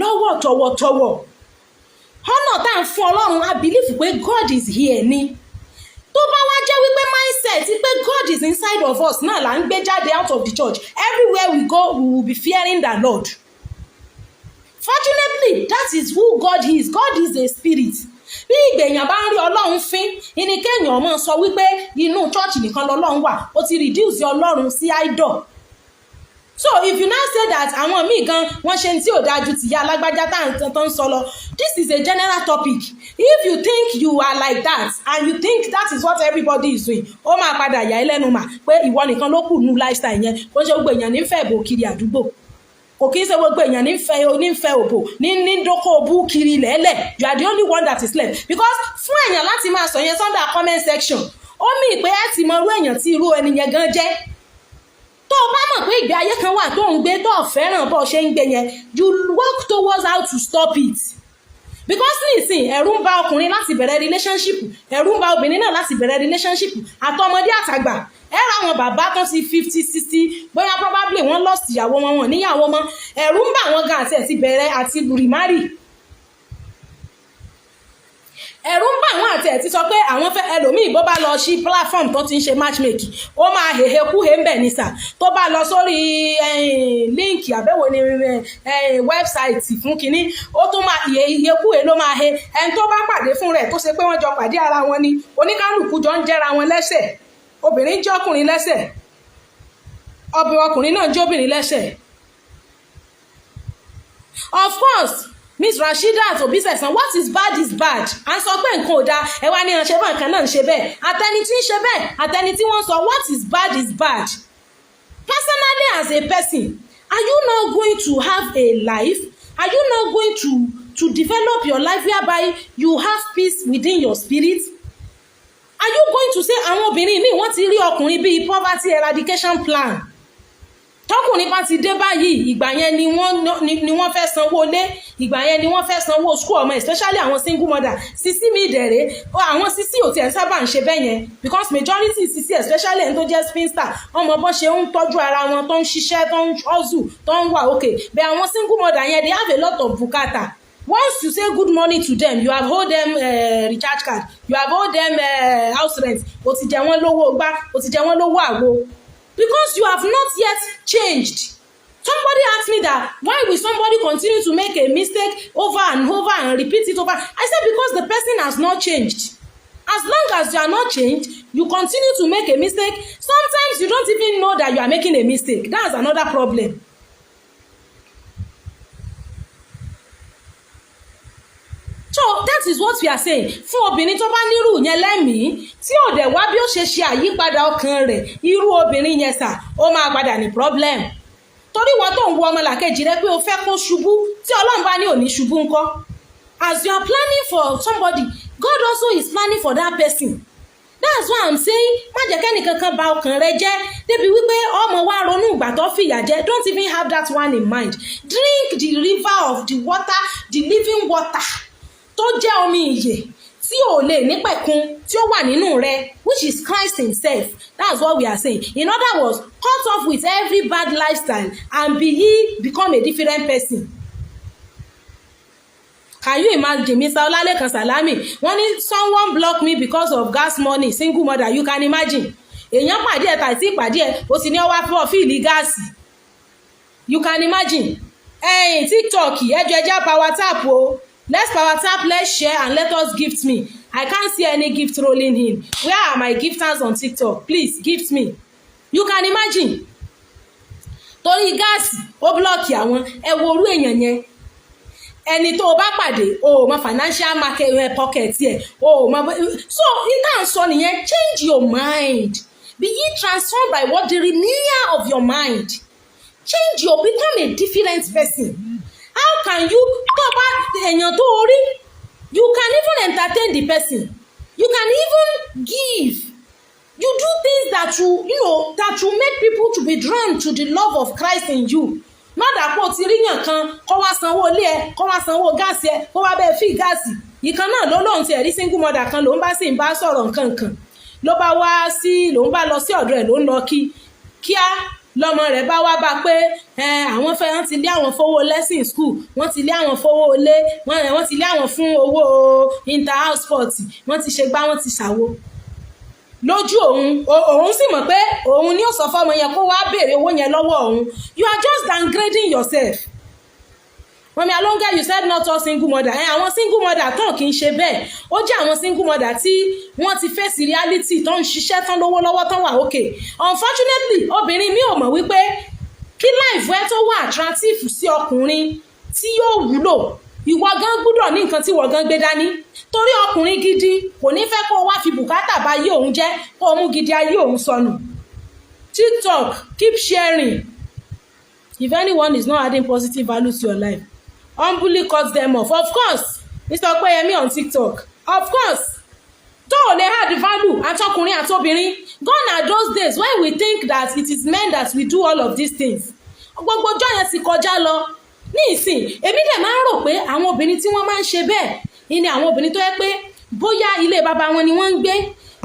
lọ́wọ́ tọwọ́tọwọ́. Ọ̀nà tá à ń fún Ọlọ́run, I believe pé God is here ni. Tó bá wá jẹ́ wípé mindset pé God is inside of us náà là ń gbé jáde out of the church, everywhere we go we will be fearing the Lord. Fortunately, that is who God is. God is a spirit. Bí ìgbèyàn bá ń rí Ọlọ́run fín, ìní kéèyàn máa sọ wípé inú church nìkan lọ́lọ́run wà, ó ti reduce Ọlọ́run sí idol. So if you now say that àwọn míì gan wọ́n ṣe tí ò dájú tìyá alágbájá tó ń sọ lọ, this is a general topic. If you think you are like that and you think that is what everybody is doing, ó máa padà yà ẹ́ lẹ́nu mà pé ìwọ nìkan ló kù nú lifestyle yẹn. Kò ṣe gbogbo èèyàn ní fẹ́ bò kiri àdúgbò, kò kí ń ṣe gbogbo èèyàn ní fẹ́ òbò ní dókó òbú kiri lẹ́lẹ̀. You are the only one that is left. Because fún èèyàn láti máa sọ yẹn under comment section, ó mì pé ẹ ti mọ irú èèyàn tí irú ẹni yẹn gan jẹ́. Tó o bá mọ̀ pé ìgbé ayé kan wà tó ń gbé tó fẹ́ràn bó ṣe ń gbé yẹn, you work towards how to stop it. Because nísìn ẹ̀rù ń bá ọkùnrin láti bẹ̀rẹ̀ relationship, ẹ̀rù ń bá obìnrin náà láti bẹ̀rẹ̀ relationship, àtọmọdé àtàgbà. Ẹ ra àwọn bàbá kan sí 50 60, bóyá probably wọ́n lost ìyàwó wọn níyàwó mọ́, ẹ̀rù ń bá wọn gan àti bẹ̀rẹ̀ àti remarry. ẹ̀rù ń bà wọ́n àti ẹ̀ ti sọ pé àwọn fẹ́ ẹlòmíì bó bá lọ sí platform tó ti ń ṣe matchmaking ó máa hèhè kú hè ń bẹ̀ ní sà tó bá lọ sórí líǹkì àbẹ̀wò ní wẹ́bsáìtì fún kínní ó tún máa hèhè kú hè ló máa he ẹni tó bá pàdé fún rẹ̀ tó ṣe pé wọ́n jọ pàdé ara wọn ni oníkálùkù jọ ń jẹ́ra wọn lẹ́sẹ̀ obìnrin jẹ́ ọkùnrin lẹ́sẹ̀ ọkùnrin náà jẹ́ obìnrin lẹ́sẹ̀. Of course Miss Rasheedat Obisesan, what is bad is bad. À ń sọ pé nǹkan ò dáa ẹ wá ní ìránṣẹ́ bá nǹkan náà ń ṣe bẹ́ẹ̀ àtẹni tí ń ṣe bẹ́ẹ̀ àtẹni tí wọ́n sọ what is bad is bad. Personally as a person, are you not going to have a life? Are you not going to develop your life whereby you have peace within your spirit? Are you going to say àwọn obìnrin míì wọ́n ti rí ọkùnrin bíi poverty eradication plan? Tọkùnrin bá ti dé báyìí ìgbà yẹn ni wọ́n fẹ́ sanwó lé ìgbà yẹn ni wọ́n fẹ́ sanwó school ọmọ especially àwọn single mother sisi mi dẹ̀rẹ̀ àwọn sisi ò tiẹ̀ sábà ń ṣe bẹ́ẹ̀ yẹn because majority sisi especially ẹni tó jẹ́ spinster ọmọ bó ṣe ń tọ́jú ara wọn tó ń ṣiṣẹ́ tó ń hustle tó ń wà okay bẹ́ẹ̀ àwọn single mother yẹn they have a lot of bùkátà. Once you say good morning to them, you have hold them recharge card, you have hold them house rent, o ti jẹ wọ́n lówó gbá, o ti jẹ wọ́n lówó àwo. Because you have not yet changed. Somebody asked me that, why will somebody continue to make a mistake over and over and repeat it over? I said because the person has not changed. As long as you are not changed, you continue to make a mistake. Sometimes you don't even know that you are making a mistake. That's another problem. So that is what we are saying. Fún obìnrin tó bá nírú yẹn lẹ́mìí tí ò dẹ̀ wá bí ó ṣe ṣe àyípadà ọkàn rẹ̀ irú obìnrin yẹn sà ó máa padà ní problem. Torí wọ́n tó ń wo ọmọlàkejì rẹ pé o fẹ́ kó ṣubú tí Ọlọ́run bá ní òní ṣubú ńkọ́. As you are planning for somebody, God also is planning for that person. That's why I'm saying má jẹ́ kẹ́nìkankan bà ọkàn rẹ jẹ́ débi wípé ọmọ wa ronú ìgbà tó fìyà jẹ. Don't even have that one in mind. Drink the river of the water, the living water. Tó jẹ́ omi ìyè tí ò lè nípẹ̀kun tí ó wà nínú rẹ which is Christ himself. That's what we are saying. In other words, cut off with every bad lifestyle and become a different person. Can you imagine Mr. Olalekan Salami wọ́n ní someone block me because of gas money single mother. You can imagine èèyàn pàdé ẹ̀ tàbí ìpàdé ẹ̀ ó sì ní ọwá fún ọ̀fíìlì gáàsì. You can imagine TikTok ẹjọ́ power tap o. Let's power tap, let's share, and let us gift me. I can't see any gift rolling in. Where are my gifters on TikTok? Please gift me. You can imagine. Torí gáàsì ó blọ́ọ̀kì àwọn ẹ wo orú èèyàn yẹn. Ẹni tó o bá pàdé o mọ financial market pocket yẹ o mọ so in that sọ nìyẹn change your mind. Be ye transformed by what the renewal of your mind. Change your become a different person. How can you tó bá èèyàn tó orí you can even entertain the person, you can even give, you do things that that will make people to be drawn to the love of Christ in you. Not that kó ti ríyàn kan kó wá sanwó ilé ẹ kó wá sanwó gáàsì ẹ kó wá bẹ́ẹ̀ fi gáàsì ìkan náà ló lóun ti ẹ̀rí single mother kan ló ń bá sì ń bá sọ̀rọ̀ nǹkan kan ló bá wá sí ló ń bá lọ sí ọ̀dọ̀ ẹ̀ ló ń lọ kíá lọ́mọ rẹ̀ bá wá bá pé àwọn fẹ́ wọ́n ti lé àwọn fowó lesson school wọ́n ti lé àwọn fowó ilé wọ́n ti lé àwọn fún owó inter-house sport wọ́n ti ṣe gbá wọ́n ti ṣàwo lójú òun sì mọ̀ pé òun ni ó sọ fọ́mọ yẹn kó wá béèrè owó yẹn lọ́wọ́ òun. You are just downgrading yourself. Mọ̀mí Alonga, you said not all single mother. Àwọn single mother tán kì í ṣe bẹ́ẹ̀. Ó jẹ́ àwọn single mother tí wọ́n ti face reality tó ń ṣiṣẹ́ tán lówó lọ́wọ́ tán wà okay. Unfortunately, obìnrin mi ò mọ̀ wípé kí life ẹ tó wà attractive sí ọkùnrin tí yóò wúlò. Ìwọ gan gbúdọ̀ ní nǹkan tí ìwọ gan gbé dání. Torí ọkùnrin gidi kò ní fẹ́ kó wá fi bùkátà bá ayé òun jẹ́ kó mú gidi ayé òun sọnù. TikTok, keep sharing. If anyone is not adding positive value to your life, humbly cut them off. Of course, Mr. Opeyemi on TikTok. Of course. Tó o lè add value àtọkùnrin àtobìnrin. Gone are those days when we think that it is men that we do all of these things. Gbogbo ọjọ́ yẹn ti kọjá lọ. Ní ìsìn, èmi dẹ̀ máa ń rò pé àwọn obìnrin tí wọ́n máa ń ṣe bẹ́ẹ̀ ni àwọn obìnrin tó yẹ pé bóyá ilé bàbá wọn ni wọ́n ń gbé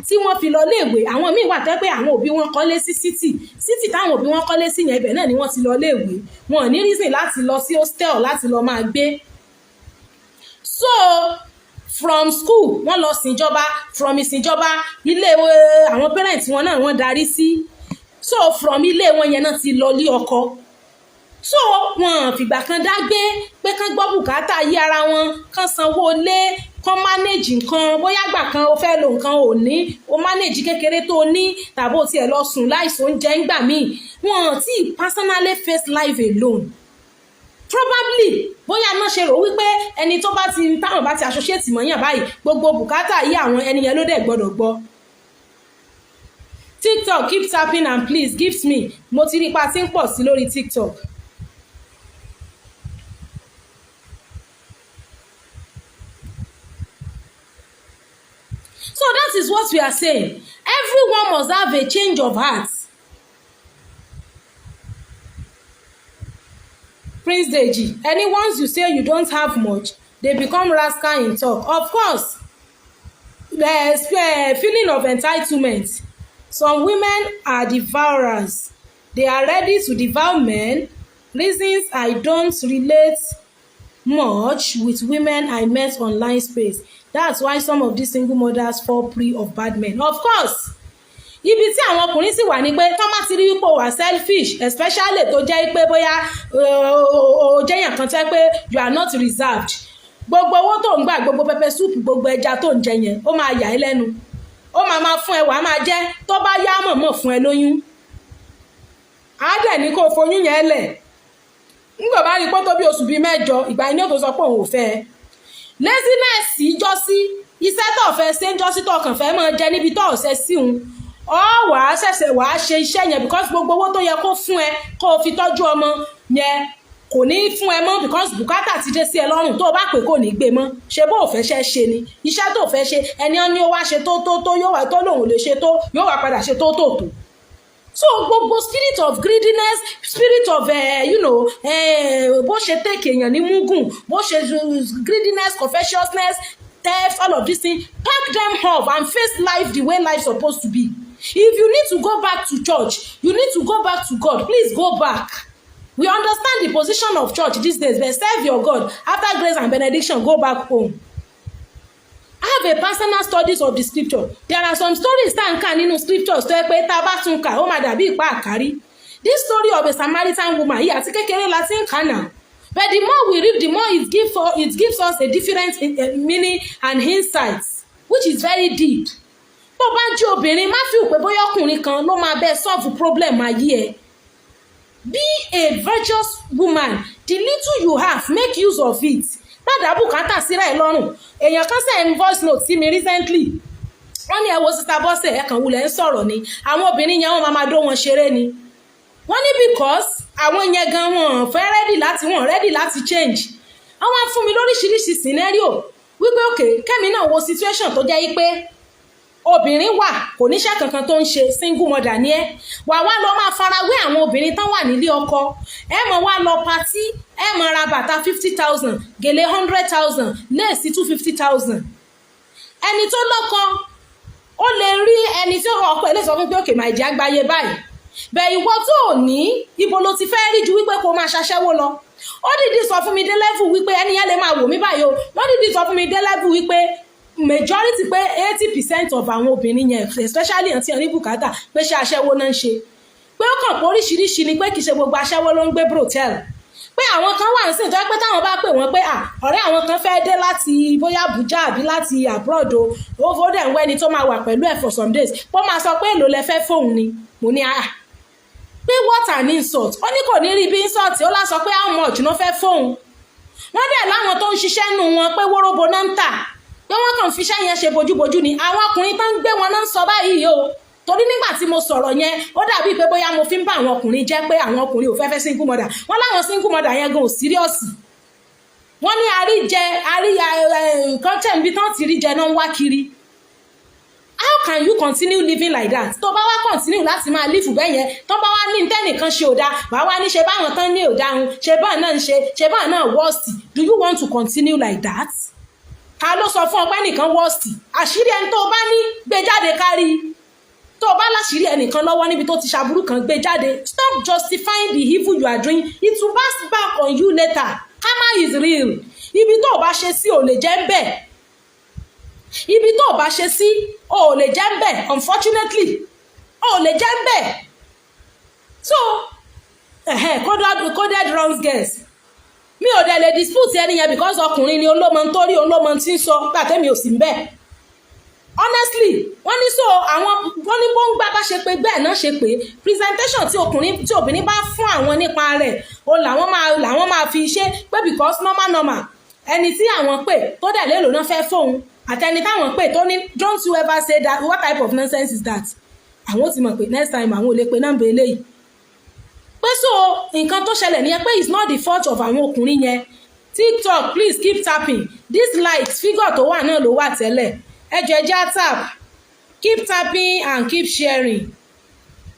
tí wọ́n fi lọ léèwé. Àwọn míì wà tó yẹ pé àwọn òbí wọn kọ́lé sí city táwọn òbí wọn kọ́lé sí yẹn ibẹ̀ náà ni wọ́n ti lọ léèwé. Wọn ò ní reason láti lọ sí hostel láti lọ máa gbé. So from school wọ́n lọ sìnjọba, from ìsìnjọba ilé àwọn parents wọn náà wọ́n darí sí, so from ilé wọn yẹn náà ti lọ lé ọkọ, so wọn fìgbà kan dágbé pé kán gbọ́ bùkátà yí ara wọn, kán sanwó lé, kán manage nǹkan, bóyá gbà kan o fẹ́ lo nǹkan ò ní, o manage kékeré tó ní, tàbí o tiẹ̀ lọ sùn láìsí oúnjẹ ńgbà míì, wọn ti personally face life alone. Probably bóyá náà ṣe rò wípé ẹni tó bá ti táwọn bá ti associate mọ́yàn báyìí gbogbo bùkátà yí àwọn ẹni yẹn ló dẹ̀ gbọ́dọ̀ gbọ́. TikTok keep tapping and please gift me, mo ti rí pa tí ń pọ̀ sí lórí TikTok. So that is what we are saying. Everyone must have a change of heart. Prince Deji, and once you say you don't have much, they become rascal in talk. Of course, there's a feeling of entitlement. Some women are devourers. They are ready to devour men. Reasons I don't relate much with women I met online space. That's why some of these single mothers fall prey of bad men. Of course, ibi tí àwọn ọkùnrin sì wà ní pé tó má ti rí wípé wà selfish, especially tó jẹ́ pé bóyá o jẹ́yàn kan tẹ́ pé you are not reserved. Gbogbo owó tó ń gbà, gbogbo pepper soup, gbogbo ẹja tó ń jẹ yẹn, ó máa yà ẹ́ lẹ́nu. Ó máa fún ẹ, wàá máa jẹ, tó bá yá mọ̀mọ́ fún ẹ lóyún. Á dẹ̀ ní kó foyún yẹn lẹ̀. Nígbà bá rí pé tó bí oṣù bíi 8, ìgbà yẹn ni ó tó sọ pé òun ò fẹ́ ẹ. Laziness ìjọ́sí, iṣẹ́ tó fẹ́ ṣe ń jọ́sí tó kàn fẹ́ máa jẹ níbi tó ọ̀sẹ̀ sí òun. Ọ wàá ṣẹ̀ṣẹ̀ wàá ṣe iṣẹ́ yẹn because gbogbo owó tó yẹ kó fún ẹ kó o fi tọ́jú ọmọ yẹn kò ní fún ẹ mọ́ because bùkátà ti dé sí ẹ lọ́rùn, tó o bá pè kò ní gbé mọ́. Ṣé bó o fẹ́ ṣe ni iṣẹ́ tó fẹ́ ṣe, ẹni ó ní ó wá ṣe tó yóò wá tó lòun lè ṣe tó yóò wá padà ṣe tó. So gbogbo spirit of greediness, spirit of bó ṣe take èèyàn ní mugun, bó ṣe greediness, covetousness, theft, all of these things, pack them up and face life the way life supposed to be. If you need to go back to church, you need to go back to God, please go back. We understand the position of church these days, but serve your God. After grace and benediction, go back home. Have a personal studies of the scripture. There are some stories that ń kà nínú scriptures tó yẹ pé tá a bá tún kà ó máa dàbí ìpá àkárí. This story of a Samaritan woman yìí àti kékeré la ti ń kà náà. But the more we read, the more it gives us a different meaning and insights, which is very deep. Tó bá jẹ́ obìnrin, má fi pé bóyá ọkùnrin kan ló máa bẹ́ẹ̀ solve problem ayé ẹ. Be a virtuous woman. The little you have, make use of it. Má dá bùkátà síra ẹ lọ́rùn. Èèyàn kan send voice note sí mi recently. Wọ́n ní ẹ wo Sister Bọ́sẹ̀ ẹ kàn wulẹ̀ ń sọ̀rọ̀ ni. Àwọn obìnrin yẹn wọ́n máa dó wọn ṣeré ni. Wọ́n ní because àwọn yẹn gan wọn fẹ́ ready láti change. Àwọn fún mi lóríṣiríṣi scenario wípé okay kẹ́mi náà wo situation tó jẹ́ pé obìnrin wà kò níṣẹ́ kankan tó ń ṣe, single mother ni ẹ́, wà wá lọ máa farawé àwọn obìnrin tán wà nílé ọkọ, ẹ mọ̀ wá lọ patí, ẹ mọ̀ ra bàtà 50,000, gèlè 100,000, léèsì 250,000. ẹni tó lọ́kọ ó lè rí ẹni tí ọkọ ẹ̀ lè sọ fún pé òkè máa jẹ́ àgbáyé báyìí, bẹ̀ ìwọ tó ò ní ibo ló ti fẹ́ rí ju wípé kó máa ṣaṣẹ́wó lọ. Ó dìdí sọ fún mi dé level wípé ẹni yẹn lè máa wò mí báyìí o, wọ́n dìdí sọ fún mi dé level wípé majority pé 80% of àwọn obìnrin yẹn especially àti ẹni bùkátà pé ṣe aṣẹ́wó náà ń ṣe, pé ó kàn pé oríṣiríṣi ni pé kì í ṣe gbogbo aṣẹ́wó ló ń gbé brothel, pé àwọn kan wà nísìnyí tó yẹ pé táwọn bá pè wọ́n pé ọ̀rẹ́ àwọn kan fẹ́ dé láti bóyá Abuja àbí láti abroad ó dẹ̀ ń wẹ́ni tó máa wà pẹ̀lú ẹ̀ for some days pé ó máa sọ pé èlò lẹ fẹ́ fóun ni. Mo ní pé what an insult. Ó ní kò ní rí bí insult, ó lá sọ pé how much ló fẹ́ fóun. Wọ́n dẹ̀ láwọn tó ń ṣiṣẹ́ nù wọn pé wóróbo náà ń tà, pé wọ́n kàn fi iṣẹ́ yẹn ṣe bójúbójú ni. Àwọn ọkùnrin tó ń gbé wọn náà ń sọ báyìí o, torí nígbà tí mo sọ̀rọ̀ yẹn ó dàbí pé bóyá mo fi ń bá àwọn ọkùnrin jẹ́ pé àwọn ọkùnrin ò fẹ́ single mother. Wọ́n láwọn single mother yẹn gan ò serious. Wọ́n ní àríjẹ nǹkan tẹ̀ níbi tán ti rí jẹ náà ń wá kiri. How can you continue living like that? Tó bá wá continue láti máa live bẹ́ẹ̀ yẹn, tó bá wá ní tẹ́nìkan ṣe òdá, wàá wá ní ṣe báwọn tán ní òdáhùn, ṣe báwọn náà ń ṣe báwọn náà worst. Do you want to continue like that? Ta ló sọ fún ọ pé nìkan worst? Àṣírí ẹni tó bá ní gbé jáde kárí. Tó bá láṣírí ẹnìkan lọ́wọ́ níbi tó ti ṣàbúrú kan gbé jáde. Stop justifying the evil you are doing. It will pass back on you later. Karma is real. Ibi tó bá ṣe sí ò lè jẹ́ bẹ́ẹ̀. ibi tó bá ṣe sí o ò lè jẹ́ ń bẹ̀, unfortunately o ò lè jẹ́ ń bẹ̀. So coded wrong girls mi ò dẹ̀ lè dispute ẹni yẹn because ọkùnrin ni olómọ nítorí olómọ tí ń sọ gbàtẹ́mi ò sí ń bẹ̀. Honestly wọ́n ní so àwọn wọ́n ní bó ń gbá bá ṣe pé bẹ́ẹ̀ náà ṣe pé presentation tí obìnrin bá fún àwọn nípa rẹ̀ o làwọn máa fi ṣe pé because normal ẹni tí àwọn pè tó dẹ̀ lélo náà fẹ́ fóun àtẹni táwọn pè tó ní don't you ever say that, what type of nonsense is that. Àwọn ti mọ̀ pé next time àwọn ò lè pe nọ́mbà eléyìí pé so nǹkan tó ṣẹlẹ̀ nìyẹn pé it's not the fault of àwọn ọkùnrin yẹn. TikTok please keep tapping this likes figure tó wà náà ló wà tẹ́lẹ̀ ẹjá tap keep tapping and keep sharing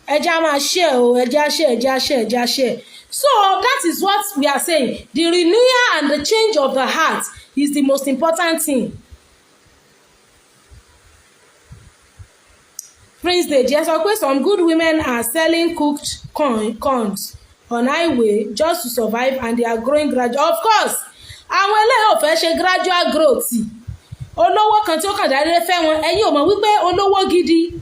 ẹjá máa share o ẹjá share. So that is what we are saying, the renewal and the change of the heart is the most important thing. Prince Deji sọ pé some good women are selling cooked corns on highway just to survive and they are growing gradual. Of course àwọn eléyìí ò fẹ́ ṣe gradual growth. Olówó kan tí ó kàn dáre fẹ́ wọn ẹ̀yin ò mọ̀ wípé olówó gidi.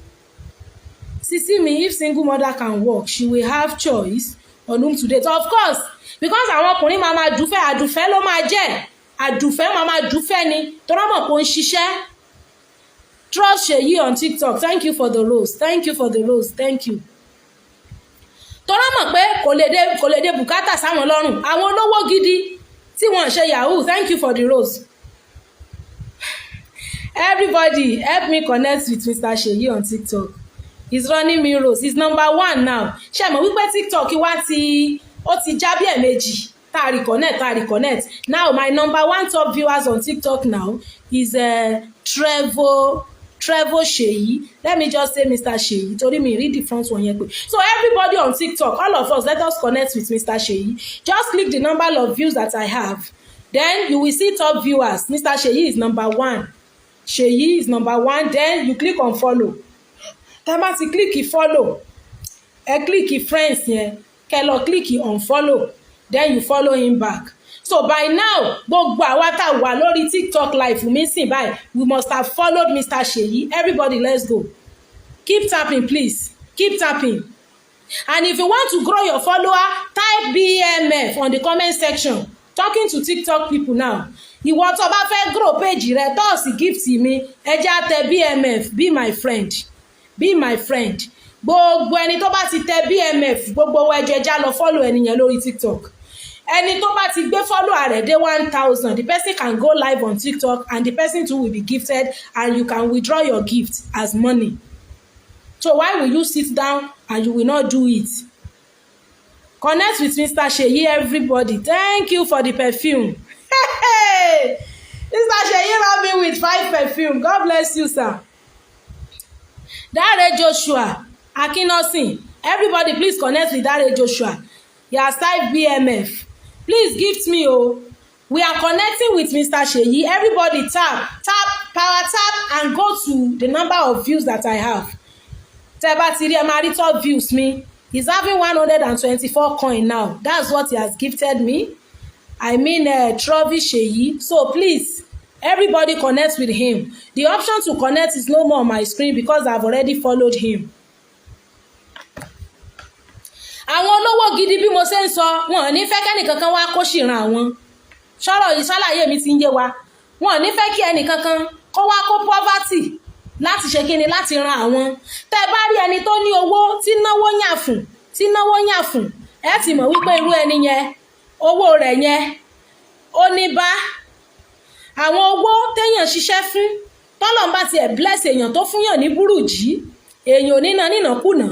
Sisi mi if single mother can work she will have choice on whom to date. Of course because àwọn ọkùnrin máa dúfẹ́ àdùfẹ́ ló máa jẹ́ àdùfẹ́ máa dúfẹ́ ni tó rọ́mọ̀ kó ń ṣiṣẹ́. Trust Sheyi on TikTok. Thank you for the rose. Thank you. Tọ́lá mọ̀ pé kò lè dé bùkátà sáwọn lọ́rùn. Àwọn olówó gidi tí wọ́n ṣe yahoo. Thank you for the rose. Everybody help me connect with Mr. Sheyi on TikTok. He's running me rose. He's number 1 now. Ṣé mọ̀ wípé TikTok wá ó ti já bí ẹ̀ẹ̀mejì. Tá reconnect. Now my number 1 top viewers on TikTok now is Trevor Sheyi. Let me just say Mr. Sheyi. Torí mi read the front one yẹn pé. So everybody on TikTok, all of us, let us connect with Mr. Sheyi. Just click the number of views that I have. Then you will see top viewers. Mr. Sheyi is number 1. Sheyi is number 1. Then you click on follow. Tẹ́ bá ti click follow. Click friends yẹn. Kẹ́ lọ click on follow. Then you follow him back. So by now gbogbo àwa tá wà lórí TikTok live mi sìn báyìí we must have followed Mr. Sheyi. Everybody let's go. Keep tapping please. Keep tapping. And if you want to grow your follower type BMF on the comment section. Talking to TikTok people now. Ìwọ tó bá fẹ́ grow page rẹ tó sì gift mi ẹjá tẹ BMF be my friend. Be my friend. Gbogbo ẹni tó bá ti tẹ BMF gbogbo ẹjẹjá lọ follow ẹni yẹn lórí TikTok. Ẹni tó bá ti gbé follower rẹ̀ dé 1,000 the person can go live on TikTok and the person too will be gifted and you can withdraw your gift as money. So why will you sit down and you will not do it? Connect with Mr. Sheyi everybody. Thank you for the perfume. Hey, Mr. Sheyi love me with 5 perfume. God bless you sir. Dare Joshua Akinosin. Everybody please connect with Dare Joshua. He has typed BMF. Please gift me we are connecting with Mr. Sheyi. Everybody tap power tap and go to the number of views that I have. Tebatiri Amari top views me. He's having 124 coin now. That's what he has gifted me. I mean Travis Sheyi. So please everybody connect with him. The option to connect is no more on my screen because I've already followed him. Àwọn olówó gidi bí mo ṣe ń sọ wọn ní fẹ́ kẹ́ni kankan wá kó ṣìran àwọn sọ̀rọ̀ yìí ṣàlàyé mi ti ń yé wa wọn ní fẹ́ kí ẹnì kankan kó wá kó poverty láti ṣe kíni láti ran àwọn tẹ́ bá rí ẹni tó ní owó tí náwó yàfùn ẹ ti mọ̀ wípé irú ẹni yẹn owó rẹ̀ yẹn ó ní bá àwọn owó téèyàn ṣiṣẹ́ fún tọ́lọ́run bá tiẹ̀ bless èèyàn tó fúnyàn ní burújí èèyàn nínàkúnà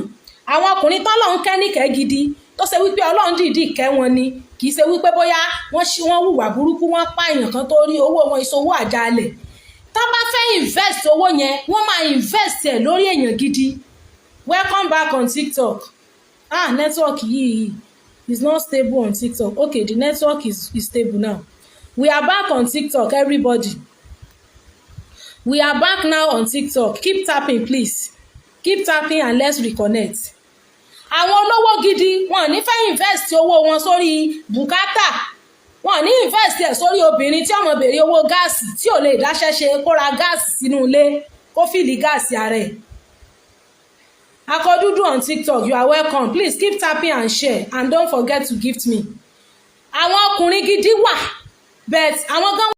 àwọn ọkùnrin tọ́lọ́run kẹ́ níkẹ́ gidi tó ṣe wípé ọlọ́run dìídì kẹ́ wọn ni kì í ṣe wípé bóyá wọ́n hùwà burúkú wọ́n pààyàn kan tó rí owó wọn ìṣòwò àjálẹ̀ tó bá fẹ́ invest owó yẹn wọ́n máa invest ẹ̀ lórí èèyàn gidi. Welcome back on TikTok. Network yìí is not stable on TikTok. Okay, the network is stable now. We are back on TikTok everybody. We are back now on TikTok. Keep tapping please. Keep tapping and let's reconnect. Àwọn olówó gidi wọn ní fẹ́ invest owó wọn sórí bùkátà wọn ní invest ẹ̀ sórí obìnrin tí ọmọ béèrè owó gáàsì tí ò lè dáṣẹ́ ṣe kó ra gáàsì sínú ilé kó fìlì gáàsì ara ẹ̀. Akodudu on TikTok, you are welcome. Please keep tapping and share and don't forget to gift me. Àwọn ọkùnrin gidi wà but àwọn gan